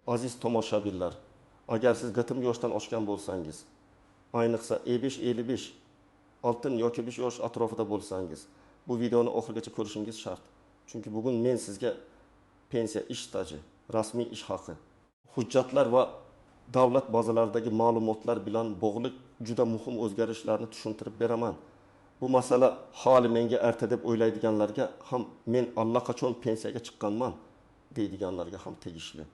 Aziz tomoshabinlar, agar siz bitim yoshdan oshgan bo'lsangiz, ayniqsa 55 oltin yoki 5 yosh atrofida bo'lsangiz, bu videoni oxirigacha ko'rishingiz shart. Chunki bugun men sizga pensiya, ish staji, rasmiy ish haqi, hujjatlar va davlat bazalaridagi ma'lumotlar bilan bog'liq juda muhim o'zgarishlarni tushuntirib beraman. Bu masala hali menga erta deb o'ylaydiganlarga ham, men allaqachon pensiyaga chiqqanman deydiganlarga ham tegishli.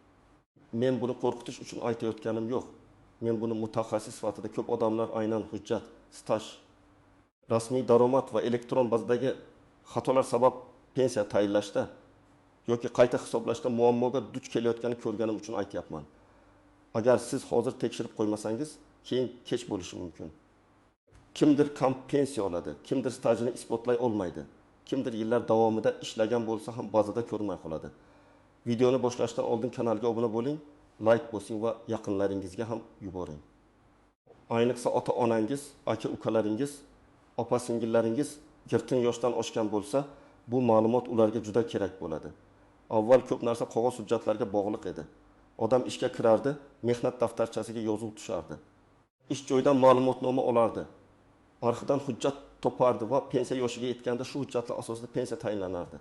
Men buni qo'rqitish uchun aytayotganim yo'q. Men buni mutaxassis sifatida ko'p odamlar aynan hujjat, staj, rasmiy daromad va elektron bazadagi xatolar sabab pensiya tayinlashda yoki qayta hisoblashda muammoga duch kelayotganini ko'rganim uchun aytyapman. Agar siz hozir tekshirib qo'ymasangiz, keyin kech bo'lishi mumkin. Kimdir kam pensiya oladi, kimdir stajini isbotlay olmaydi, kimdir yillar davomida ishlagan bo'lsa ham bazada ko'rmay qoladi. Videoni boshlashdan oldin kanalga obuna bo'ling, like bosing va yaqinlaringizga ham yuboring. Ayniqsa ota-onangiz, aka-ukalaringiz, opa-singillaringiz yirtin yoshdan oshgan bo'lsa, bu ma'lumot ularga juda kerak bo'ladi. Avval ko'p narsa qog'oz hujjatlarga bog'liq edi. Odam ishga kirardi, mehnat daftarchasiga yozuv tushardi. Ish joyidan ma'lumotnoma olardi. Arxidan hujjat topardi va pensiya yoshiga yetganda shu hujjatlar asosida pensiya tayinlanardi.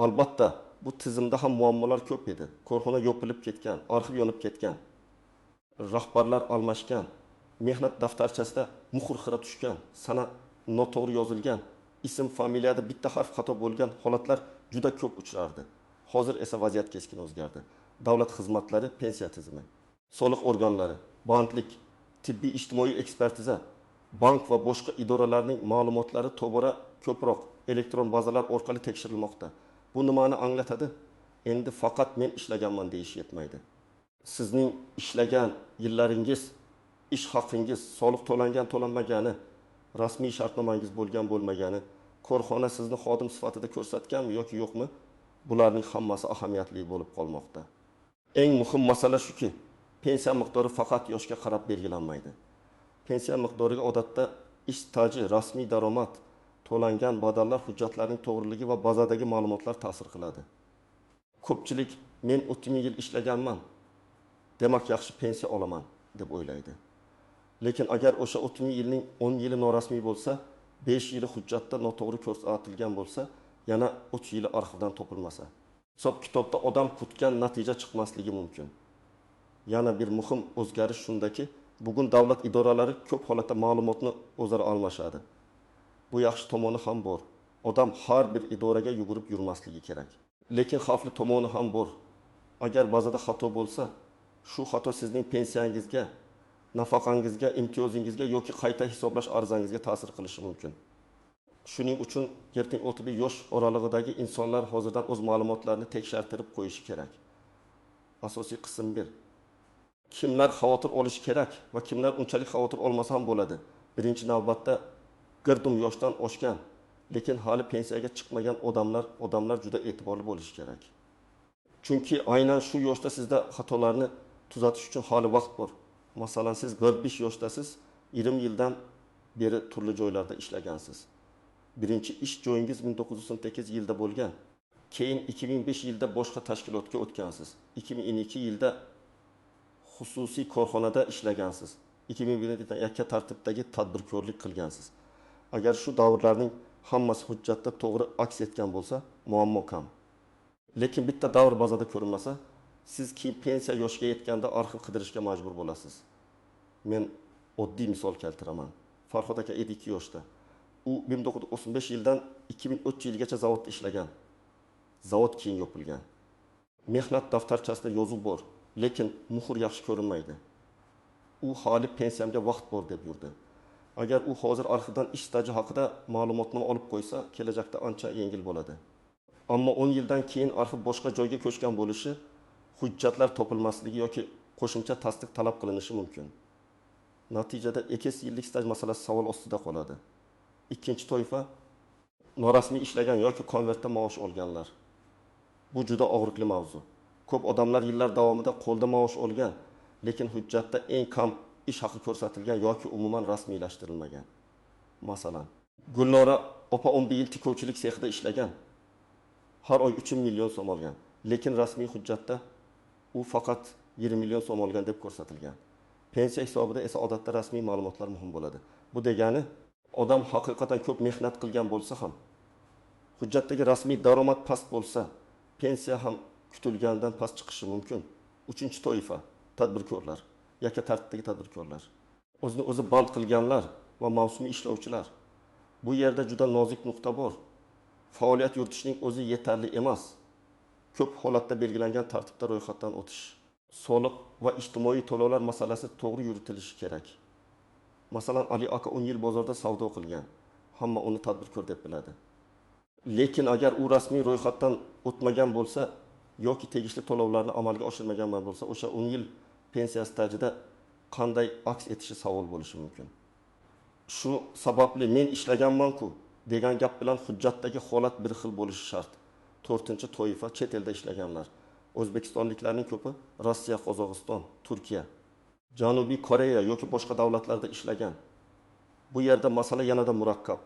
Albatta, bu tizimda ham muammolar ko'p edi. Korxona yopilib ketgan, arxiv yonib ketgan, rahbarlar almashgan, mehnat daftarchasida muhr xira tushgan, sana noto'g'ri yozilgan, ism familiyada bitta harf xato bo'lgan holatlar juda ko'p uchrardi. Hozir esa vaziyat keskin o'zgardi. Davlat xizmatlari, pensiya tizimi, soliq organlari, bandlik, tibbiy ijtimoiy ekspertiza, bank va boshqa idoralarning ma'lumotlari tobora ko'proq elektron bazalar orqali tekshirilmoqda. Bu nimani anglatadi? Endi faqat men ishlaganman deyish yetmaydi. Sizning ishlagan yillaringiz, ish haqingiz, soliq to'langan to'lanmagani, rasmiy shartnomangiz bo'lgan bo'lmagani, korxona sizni xodim sifatida ko'rsatganmi yoki yo'qmi? Bularning hammasi ahamiyatli bo'lib qolmoqda. Eng muhim masala shuki, pensiya miqdori faqat yoshga qarab belgilanmaydi. Pensiya miqdoriga odatda ish staji, rasmiy daromad, to'langan badallar, hujjatlarning to'g'riligi va bazadagi ma'lumotlar ta'sir qiladi. Ko'pchilik men 30 yil ishlaganman, demak yaxshi pensiya olaman deb o'ylaydi. Lekin agar o'sha 30 yilning 10 yili norasmiy bo'lsa, 5 yili hujjatda noto'g'ri ko'rsatilgan bo'lsa, yana 3 yili arxivdan topilmasa, hisob kitobda odam kutgan natija chiqmasligi mumkin. Yana bir muhim o'zgarish shundaki, bugun davlat idoralari ko'p holatda ma'lumotni o'zaro almashadi. Bu yaxshi tomoni ham bor. Odam har bir idoraga yugurib yurmasligi kerak. Lekin xavfli tomoni ham bor. Agar bazada xato bo'lsa, shu xato sizning pensiyangizga, nafaqangizga, imtiyozingizga yoki qayta hisoblash arizangizga ta'sir qilishi mumkin. Shuning uchun 70-30 yosh oralig'idagi insonlar hozirdan o'z ma'lumotlarini tekshirtirib qo'yishi kerak. Asosiy qism 1. Kimlar xavotir olishi kerak va kimlar unchalik xavotir olmasa ham bo'ladi? Birinchi navbatda girdim yoshdan oshgan, lekin hali pensiyaga chiqmagan odamlar juda e'tiborli bo'lishi kerak. Chunki aynan shu yoshda sizda xatolarni tuzatish uchun hali vaqt bor. Masalan, siz 45 yoshdasiz, 20 yildan beri turli joylarda ishlagansiz. Birinchi ish joyingiz 1998 yilda bo'lgan. Keyin 2005 yilda boshqa tashkilotga o'tgansiz. 2012 yilda xususiy korxonada ishlagansiz. 2001 yilda yakka tartibdagi tadbirkorlik qilgansiz. Agar shu davrlarning hammasi hujjatda to'g'ri aks etgan bo'lsa, muammo kam. Lekin bitta davr bazada ko'rinmasa, siz keyin pensiya yoshiga yetganda arxiv qidirishga majbur bo'lasiz. Men oddiy misol keltiraman. Farhod aka 52 yoshda. U 1935 yildan 2003 yilgacha zavodda ishlagan. Zavod keyin yopilgan. Mehnat daftarchasida yozuv bor, lekin muhr yaxshi ko'rinmaydi. U hali pensiyamga vaqt bor deb yurdi. Agar u hozir arxivdan ish staji haqida ma'lumotni olib qo'ysa, kelajakda ancha yengil bo'ladi. Ammo 10 yildan keyin arxiv boshqa joyga ko'chgan bo'lishi, hujjatlar topilmasligi yoki qo'shimcha tasdiq talab qilinishi mumkin. Natijada 2 yillik staj masalasi savol ostida qoladi. Ikkinchi toifa norasmiy ishlagan yoki konvertda maosh olganlar. Bu juda og'riqli mavzu. Ko'p odamlar yillar davomida qo'lda maosh olgan, lekin hujjatda eng kam ish haqi ko'rsatilgan yoki umuman rasmiylashtirilmagan. Masalan, Gulnora opa 11 yil tikuvchilik sexida ishlagan. Har oy 3 million so'm olgan, lekin rasmiy hujjatda u faqat 20 million so'm olgan deb ko'rsatilgan. Pensiya hisobida esa odatda rasmiy ma'lumotlar muhim bo'ladi. Bu degani, odam haqiqatan ko'p mehnat qilgan bo'lsa ham, hujjatdagi rasmiy daromad past bo'lsa, pensiya ham kutilgandan past chiqishi mumkin. Uchinchi toifa tadbirkorlar, yakka tartibdagi tadbirkorlar. O'zini o'zi band qilganlar va mavsumiy ishlovchilar. Bu yerda juda nozik nuqta bor. Faoliyat yuritishning o'zi yetarli emas. Ko'p holatda belgilangan tartibda ro'yxatdan o'tish. Soliq va ijtimoiy to'lovlar masalasi to'g'ri yuritilishi kerak. Masalan, Ali aka 10 yil bozorda savdo qilgan. Hamma uni tadbirkor deb biladi. Lekin agar u rasmiy ro'yxatdan o'tmagan bo'lsa yoki tegishli to'lovlarni amalga oshirmagan bo'lsa, o'sha 10 yil pensiya stajida qanday aks etishi savol bo'lishi mumkin. Shu sababli men ishlaganman-ku degan gap bilan hujjatdagi holat bir xil bo'lishi shart. 4-toifa chet elda ishlaganlar. O'zbekistonliklarning ko'pi Rossiya, Qozog'iston, Turkiya, Janubiy Koreya yoki boshqa davlatlarda ishlagan. Bu yerda masala yanada murakkab.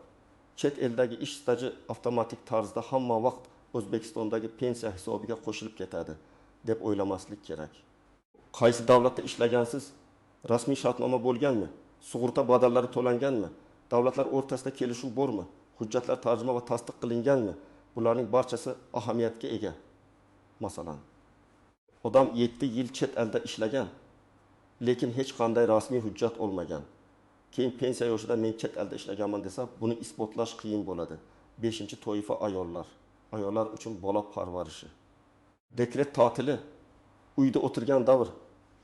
Chet eldagi ish staji avtomatik tarzda hamma vaqt O'zbekistondagi pensiya hisobiga qo'shilib ketadi deb o'ylamaslik kerak. Qaysi davlatda ishlagansiz? Rasmiy shartnoma bo'lganmi? Sug'urta badallari to'langanmi? Davlatlar o'rtasida kelishuv bormi? Hujjatlar tarjima va tasdiq qilinganmi? Bularning barchasi ahamiyatga ega. Masalan, odam 7 yil chet elda ishlagan, lekin hech qanday rasmiy hujjat olmagan. Keyin pensiya yoshida men chet elda ishlaganman desa, buni isbotlash qiyin bo'ladi. 5-toifa ayollar. Ayollar uchun bola parvarishi. Dekret ta'tili, uyda o'tirgan davr,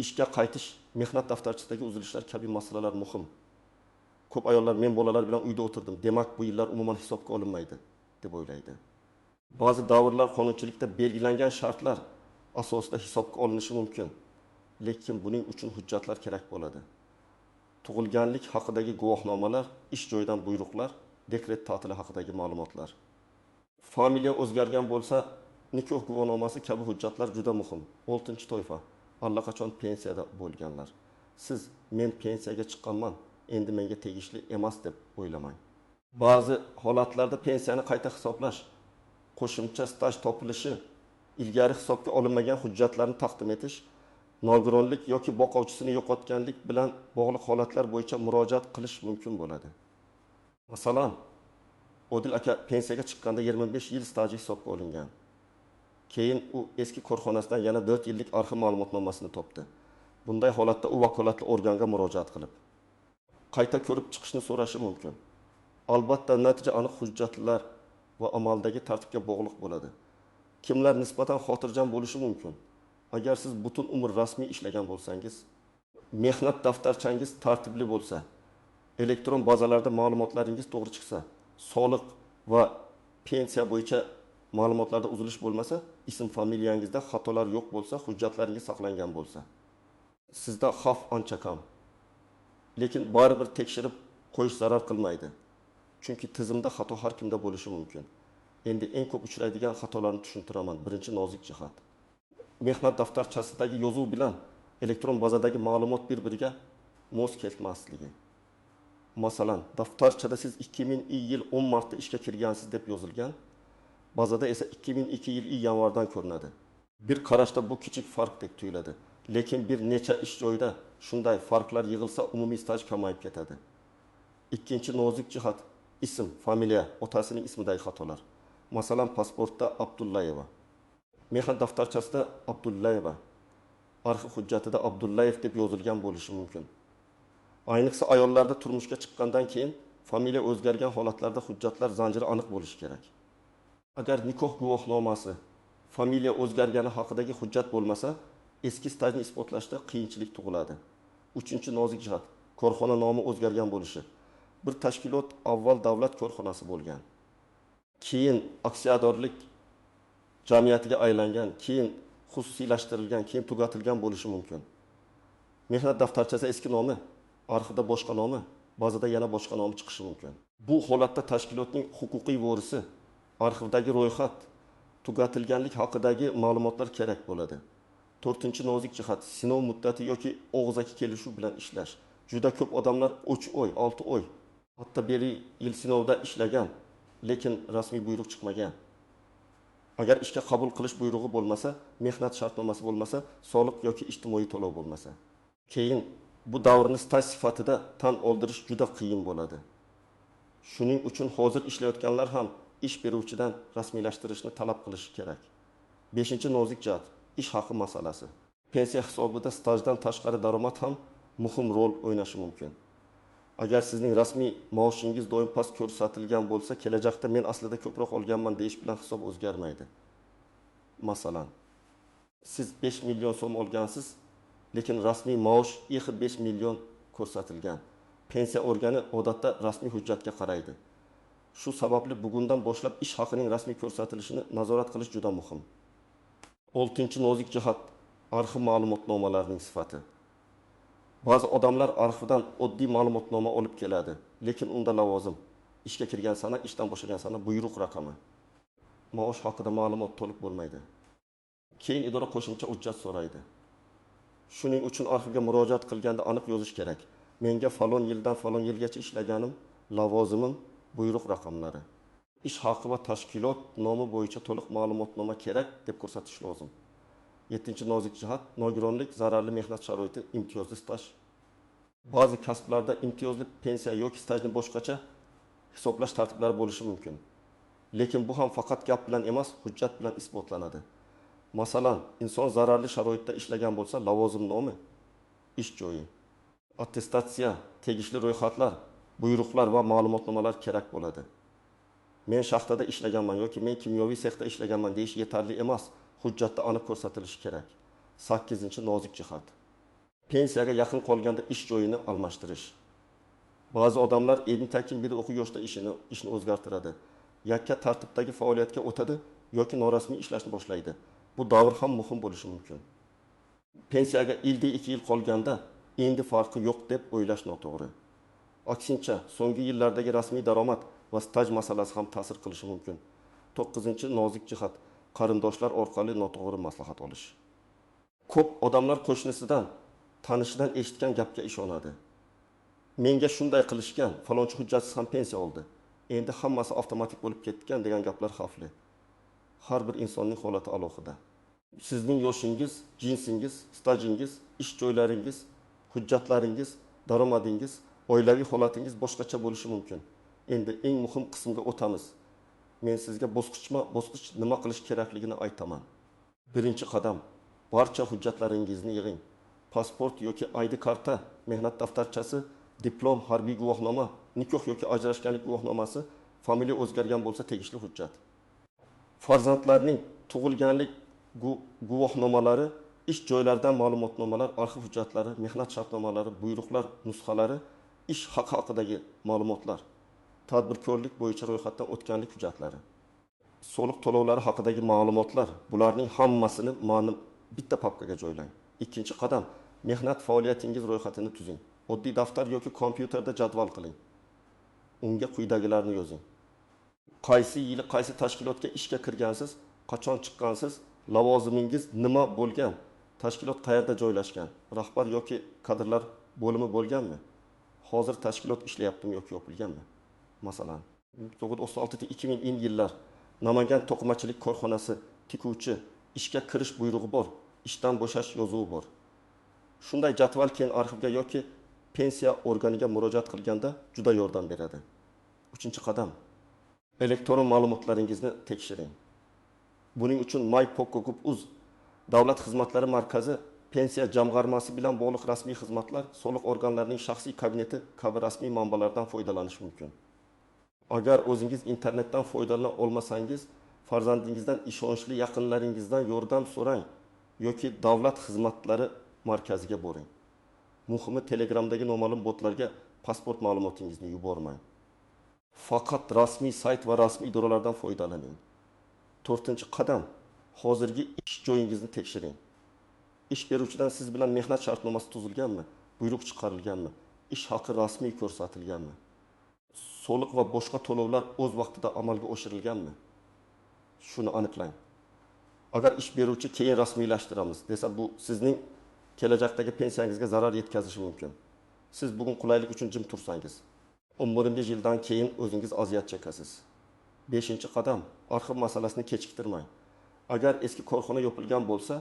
ishga qaytish, mehnat daftarchasidagi uzilishlar kabi masalalar muhim. Ko'p ayollar men bolalar bilan uyda o'tirdim, demak bu yillar umuman hisobga olinmaydi deb o'ylaydi. Ba'zi davrlar qonunchilikda belgilangan shartlar asosida hisobga olinishi mumkin, lekin buning uchun hujjatlar kerak bo'ladi. Tug'ilganlik haqidagi guvohnomalar, ish joyidan buyruqlar, dekret ta'tili haqidagi ma'lumotlar. Familiya o'zgargan bo'lsa, nikoh guvohnomasi kabi hujjatlar juda muhim. 6-toifa allaqachon pensiyada bo'lganlar. Siz men pensiyaga chiqqanman, endi menga tegishli emas deb o'ylamang. Ba'zi holatlarda pensiyani qayta hisoblash, qo'shimcha staj topilishi, ilgari hisobga olinmagan hujjatlarni taqdim etish, nogironlik yoki boquvchisini yo'qotganlik bilan bog'liq holatlar bo'yicha murojaat qilish mumkin bo'ladi. Masalan, Odil aka pensiyaga chiqqanda 25 yil staji hisobga olingan. Keyin u eski korxonasidan yana 4 yillik arxiv ma'lumotnomasini topdi. Bunday holatda u vakolatli organga murojaat qilib, qayta ko'rib chiqishni so'rashi mumkin. Albatta, natija aniq hujjatlar va amaldagi tartibga bog'liq bo'ladi. Kimlar nisbatan xotirjam bo'lishi mumkin? Agar siz butun umr rasmiy ishlagan bo'lsangiz, mehnat daftarchangiz tartibli bo'lsa, elektron bazalarda ma'lumotlaringiz to'g'ri chiqsa, soliq va pensiya bo'yicha ma'lumotlarda uzilish bo'lmasa, ism familiyangizda xatolar yo'q bo'lsa, hujjatlaringiz saqlangan bo'lsa, sizda xavf ancha kam. Lekin baribir tekshirib qo'yish zarar qilmaydi. Chunki tizimda xato har kimda bo'lishi mumkin. Endi eng ko'p uchraydigan xatolarni tushuntiraman. Birinchi nozik jihat. Mehnat daftarchasidagi yozuv bilan elektron bazadagi ma'lumot bir-biriga mos kelmasligi. Masalan, daftarchada siz 2000 yil 10 martda ishga kirgansiz deb yozilgan, bazada esa 2002 yil yanvardan ko'rinadi. Bir qarashda bu kichik farqdek tuyuladi, lekin bir necha ish joyida shunday farqlar yig'ilsa umumiy staj kamayib ketadi. Ikkinchi nozik jihat, ism, familiya, otasining ismidagi xatolar. Masalan, pasportda Abdullayeva, mehnat daftarchasida Abdullayeva, arxiv hujjatida Abdullayev deb yozilgan bo'lishi mumkin. Ayniqsa ayollarda turmushga chiqqandan keyin familiya o'zgargan holatlarda hujjatlar zanjiri aniq bo'lishi kerak. Agar nikoh guvohnomasi, familiya o'zgargani haqidagi hujjat bo'lmasa, eski stajni isbotlashda qiyinchilik tug'iladi. Uchinchi nozik jihat, korxona nomi o'zgargan bo'lishi. Bir tashkilot avval davlat korxonasi bo'lgan, keyin aksiyadorlik jamiyatiga aylangan, keyin xususiylashtirilgan, keyin tugatilgan bo'lishi mumkin. Mehnat daftarchasi eski nomi, arxivda boshqa nomi, bazada yana boshqa nomi chiqishi mumkin. Bu holatda tashkilotning huquqiy vorisi, arxivdagi ro'yxat, tugatilganlik haqidagi ma'lumotlar kerak bo'ladi. 4-nozik jihat, sinov muddati yoki og'zaki kelishuv bilan ishlash. Juda ko'p odamlar 3 oy, 6 oy, hatto bir yil sinovda ishlagan, lekin rasmiy buyruq chiqmagan. Agar ishga qabul qilish buyrug'i bo'lmasa, mehnat shartnomasi bo'lmasa, soliq yoki ijtimoiy to'lov bo'lmasa. Keyin bu davrni staj sifatida tan oldirish juda qiyin bo'ladi. Shuning uchun hozir ishlayotganlar ham ish beruvchidan rasmiylashtirishni talab qilishi kerak. 5-nozik jihat ish haqi masalasi. Pensiya hisobida stajdan tashqari daromad ham muhim rol o'ynashi mumkin. Agar sizning rasmiy maoshingiz doim past ko'rsatilgan bo'lsa, kelajakda men aslida ko'proq olganman deyish bilan hisob o'zgarmaydi. Masalan, siz 5 million so'm olgansiz, lekin rasmiy maosh 5 million ko'rsatilgan. Pensiya organi odatda rasmiy hujjatga qaraydi. Shu sababli bugundan boshlab ish haqining rasmiy ko'rsatilishini nazorat qilish juda muhim. 6-nozik jihat arxiv ma'lumotnomalarining sifati. Ba'zi odamlar arxivdan oddiy ma'lumotnoma olib keladi, lekin unda lavozim, ishga kirgan sana, ishdan bo'shagan sana, buyruq raqami, maosh haqida ma'lumot to'liq bo'lmaydi. Keyin idora qo'shimcha hujjat so'raydi. Shuning uchun arxivga murojaat qilganda aniq yozish kerak. Menga falon yildan falon yilgacha ishlaganim, lavozimim, buyruq raqamlari, ish haqi va tashkilot nomi bo'yicha to'liq ma'lumotnoma kerak deb ko'rsatish lozim. 7-nozik jihat nogironlik, zararli mehnat sharoiti, imtiyozli staj. Ba'zi kasblarda imtiyozli pensiya yoki stajni boshqacha hisoblash tartiblari bo'lishi mumkin. Lekin bu ham faqat gap bilan emas, hujjat bilan isbotlanadi. Masalan, inson zararli sharoitda ishlagan bo'lsa, lavozim nomi, ish joyi, attestatsiya, tegishli ro'yxatlar, buyruqlar va ma'lumotnomalar kerak bo'ladi. Men shaxtada ishlaganman yoki men kimyoviy sexda ishlaganman deyish yetarli emas. Hujjatda aniq ko'rsatilishi kerak. 8-nozik jihat. Pensiyaga yaqin qolganda ish joyini almashtirish. Ba'zi odamlar endi-takin bir o'quv yoshda ishni o'zgartiradi. Yakka tartibdagi faoliyatga o'tadi yoki norasmiy ishlashni boshlaydi. Bu davr ham muhim bo'lishi mumkin. Pensiyaga 2 yil qolganda endi farqi yo'q deb o'ylash noto'g'ri. Aksincha, so'nggi yillardagi rasmiy daromad va staj masalasi ham ta'sir qilishi mumkin. 9-nozik jihat qarindoshlar orqali noto'g'ri maslahat olish. Ko'p odamlar qo'shnisidan, tanishidan eshitgan gapga ishonadi. Menga shunday qilishgan, falonchi hujjatsiz ham pensiya oldi. Endi hammasi avtomatik bo'lib ketgan degan gaplar xavfli. Har bir insonning holati alohida. Sizning yoshingiz, jinsingiz, stajingiz, ish joylaringiz, hujjatlaringiz, daromadingiz, oilaviy holatingiz boshqacha bo'lishi mumkin. Endi eng muhim qismga o'tamiz. Men sizga bosqichma-bosqich nima qilish kerakligini aytaman. Birinchi qadam, barcha hujjatlaringizni yig'ing. Pasport yoki ID karta, mehnat daftarchasi, diplom, harbiy guvohnoma, nikoh yoki ajrashganlik guvohnomasi, familiya o'zgargan bo'lsa tegishli hujjat. Farzandlarning tug'ilganlik guvohnomalari, ish joylaridan ma'lumotnomalar, arxiv hujjatlari, mehnat shartnomalari, buyruqlar nusxalari, ish haqi haqidagi ma'lumotlar, tadbirkorlik bo'yicha ro'yxatdan o'tganlik hujjatlari, soliq to'lovlari haqidagi ma'lumotlar, bularning hammasini bitta papkaga joylang. Ikkinchi qadam, mehnat faoliyatingiz ro'yxatini tuzing. Oddiy daftar yoki kompyuterda jadval qiling. Unga quyidagilarni yozing. Qaysi yili qaysi tashkilotga ishga kirgansiz, qachon chiqqansiz, lavozimingiz nima bo'lgan, tashkilot qayerda joylashgan, rahbar yoki kadrlar bo'limi bo'lganmi, hozir tashkilot ishlayaptimi yoki yopilganmi? Masalan, 1936-2000 yillar Namangan to'qimachilik korxonasi tikuvchi ishga kirish buyrug'i bor, ishdan bo'shash yozuvi bor. Shunday jadval keyin arxivga yoki pensiya organiga murojaat qilganda juda yordam beradi. 3-qadam, elektron ma'lumotlaringizni tekshiring. Buning uchun myPOK.uz Davlat xizmatlari markazi, pensiya jamg'armasi bilan bog'liq rasmiy xizmatlar, soliq organlarining shaxsiy kabineti kabi rasmiy manbalardan foydalanish mumkin. Agar o'zingiz internetdan foydalana olmasangiz, farzandingizdan, ishonchli yaqinlaringizdan yordam so'rang yoki davlat xizmatlari markaziga boring. Muhimi, Telegramdagi noma'lum botlarga pasport ma'lumotingizni yubormang. Faqat rasmiy sayt va rasmiy idoralardan foydalaning. 4-qadam, hozirgi ish joyingizni tekshiring. Ish beruvchidan siz bilan mehnat shartnomasi tuzilganmi, buyruq chiqarilganmi, ish haqi rasmiy ko'rsatilganmi, soliq va boshqa to'lovlar o'z vaqtida amalga oshirilganmi? Shuni aniqlang. Agar ish beruvchi keyin rasmiylashtiramiz desa, bu sizning kelajakdagi pensiyangizga zarar yetkazishi mumkin. Siz bugun qulaylik uchun jim tursangiz, 11 yildan keyin o'zingiz aziyat chekasiz. 5-qadam, arxiv masalasini kechiktirmang. Agar eski korxona yopilgan bo'lsa,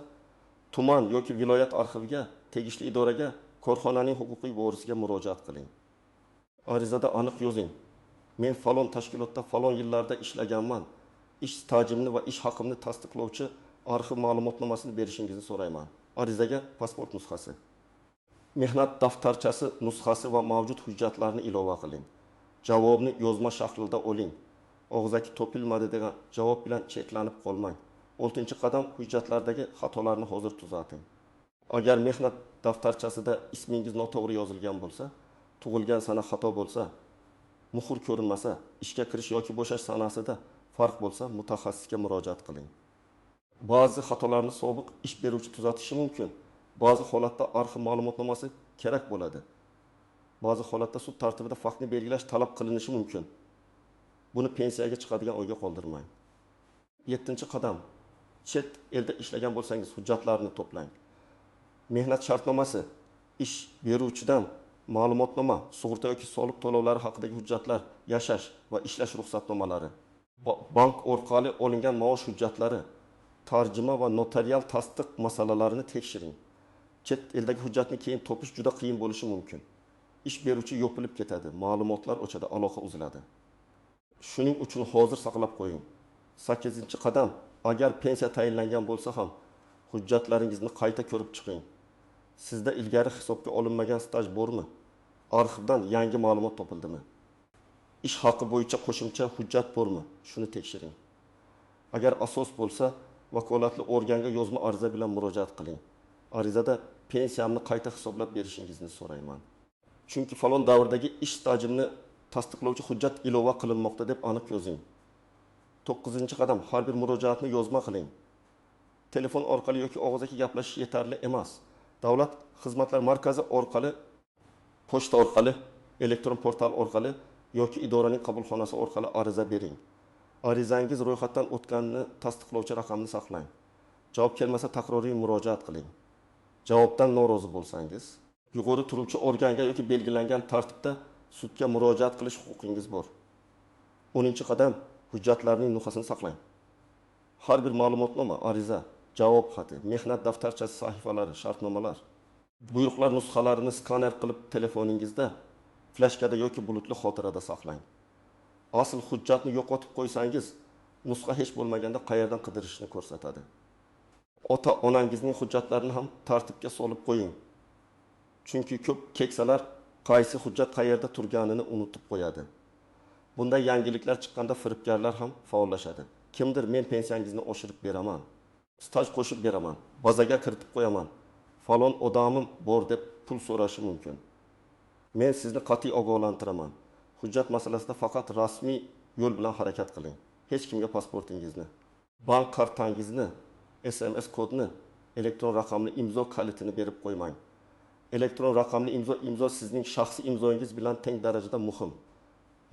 tuman yoki viloyat arxiviga, tegishli idoraga, korxonaning huquqiy vorisiga murojaat qiling. Arizada aniq yozing. Men falon tashkilotda falon yillarda ishlaganman. Ish stajimni va ish haqimni tasdiqlovchi arxiv ma'lumotnomasini berishingizni so'rayman. Arizaga pasport nusxasi, mehnat daftarchasi nusxasi va mavjud hujjatlarni ilova qiling. Javobni yozma shaklida oling. Og'zaki topilmadi degan javob bilan cheklanib qolmang. 6-qadam hujjatlardagi xatolarni hozir tuzating. Agar mehnat daftarchasida ismingiz noto'g'ri yozilgan bo'lsa, tug'ilgan sana xato bo'lsa, muhr ko'rinmasa, ishga kirish yoki bo'shash sanasida farq bo'lsa, mutaxassisga murojaat qiling. Ba'zi xatolarni sobiq ish beruvchi tuzatishi mumkin. Ba'zi holatda arxiv ma'lumotnomasi kerak bo'ladi. Ba'zi holatda sud tartibida faktni belgilash talab qilinishi mumkin. Buni pensiyaga chiqadigan o'yga qoldirmang. 7-qadam. Chet elda ishlagan bo'lsangiz, hujjatlarni to'plang. Mehnat shartnomasi, ish beruvchidan ma'lumotnoma, sug'urta yoki soliq to'lovlari haqidagi hujjatlar, yashash va ishlash ruxsatnomalari, bank orqali olingan maosh hujjatlari, tarjima va notarial tasdiq masalalarini tekshiring. Chet eldagi hujjatni keyin topish juda qiyin bo'lishi mumkin. Ish beruvchi yopilib ketadi, ma'lumotlar o'chadi, aloqa uziladi. Shuning uchun hozir saqlab qo'ying. 8-qadam. Agar pensiya tayinlangan bo'lsa ham, hujjatlaringizni qayta ko'rib chiqing. Sizda ilgari hisobga olinmagan staj bormi? Arxivdan yangi ma'lumot topildimi? Ish haqi bo'yicha qo'shimcha hujjat bormi? Shuni tekshiring. Agar asos bo'lsa, vakolatli organga yozma ariza bilan murojaat qiling. Arizada pensiyamni qayta hisoblab berishingizni so'rayman. Chunki falon davrdagi ish stajimni tasdiqlovchi hujjat ilova qilinmoqda deb aniq yozing. 9-qadam. Har bir murojaatni yozma qiling. Telefon orqali yoki og'zaki gaplashish yetarli emas. Davlat xizmatlar markazi orqali, pochta orqali, elektron portal orqali yoki idoraning qabulxonasi orqali ariza bering. Arizangiz ro'yxatdan o'tganini tasdiqlovchi raqamni saqlang. Javob kelmasa takroriy murojaat qiling. Javobdan norozi bo'lsangiz, yuqori turuvchi organga yoki belgilangan tartibda sudga murojaat qilish huquqingiz bor. 10-qadam. Hujjatlarning nusxasini saqlang. Har bir ma'lumotnoma, ariza, javob xati, mehnat daftarchasi sahifalari, shartnomalar, buyruqlar nusxalarini skaner qilib telefoningizda, flashkada yoki bulutli xotirada saqlang. Asl hujjatni yo'qotib qo'ysangiz, nusxa hech bo'lmaganda qayerdan qidirishni ko'rsatadi. Ota-onangizning hujjatlarini ham tartibga solib qo'ying. Chunki ko'p keksalar qaysi hujjat qayerda turganini unutib qo'yadi. Bunday yangiliklar chiqqanda firibgarlar ham faollashadi. Kimdir men pensiyangizni oshirib beraman, staj qo'shib beraman, bazaga kiritib qo'yaman, falon odamim bor deb pul so'rashi mumkin. Men sizni qat'iy ogohlantiraman. Hujjat masalasida faqat rasmiy yo'l bilan harakat qiling. Hech kimga pasportingizni, bank kartangizni, SMS kodni, elektron raqamli imzo kalitini berib qo'ymang. Elektron raqamli imzo sizning shaxsiy imzoingiz bilan teng darajada muhim.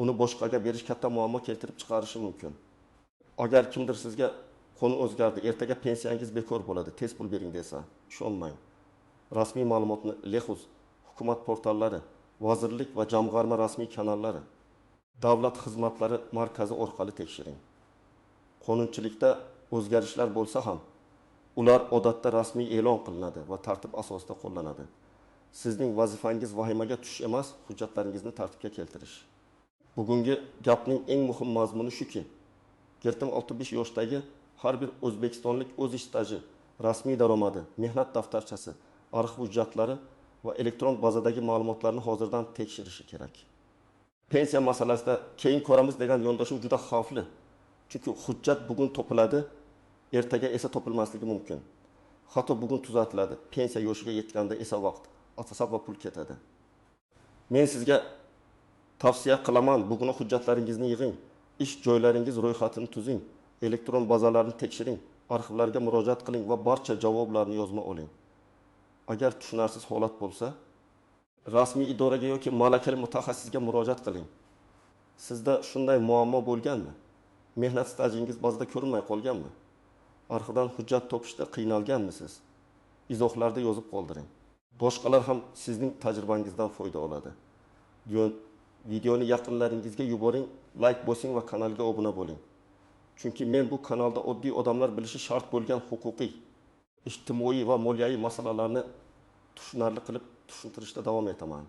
Uni boshqaga berish katta muammo keltirib chiqarishi mumkin. Agar kimdir sizga qonun o'zgardi, ertaga pensiyangiz bekor bo'ladi, tez pul bering desa, ishonmang. Rasmiy ma'lumotni Lexus, hukumat portallari, vazirlik va jamg'arma rasmiy kanallari, davlat xizmatlari markazi orqali tekshiring. Qonunchilikda o'zgarishlar bo'lsa ham, ular odatda rasmiy e'lon qilinadi va tartib asosida qo'llanadi. Sizning vazifangiz vahimaga tushish emas, hujjatlaringizni tartibga keltirish. Bugungi gapning eng muhim mazmuni shuki, Girtim 65 yoshdagi har bir o'zbekistonlik o'z ish staji, rasmiy daromadi, mehnat daftarchasi, arxiv hujjatlari va elektron bazadagi ma'lumotlarni hozirdan tekshirishi kerak. Pensiya masalasida keyin ko'ramiz degan yondashuv juda xavfli. Chunki hujjat bugun topiladi, ertaga esa topilmasligi mumkin. Hatto bugun tuzatiladi, pensiya yoshiga yetganda esa vaqt, asab va pul ketadi. Men sizga tavsiya qilaman, bugun hujjatlaringizni yig'ing, ish joylaringiz ro'yxatini tuzing, elektron bazalarni tekshiring, arxivlarga murojaat qiling va barcha javoblarni yozma oling. Agar tushunarsiz holat bo'lsa, rasmiy idoraga yoki malakali mutaxassisga murojaat qiling. Sizda shunday muammo bo'lganmi? Mehnat stajingiz ba'zida ko'rinmay qolganmi? Arxivdan hujjat topishda qiynalganmisiz? Izohlarda yozib qoldiring. Boshqalar ham sizning tajribangizdan foyda oladi. Videoni yaqinlaringizga yuboring, like bosing va kanalga obuna bo'ling. Chunki men bu kanalda oddiy odamlar bilishi shart bo'lgan huquqiy, ijtimoiy va moliyaviy masalalarni tushunarli qilib tushuntirishda davom etaman.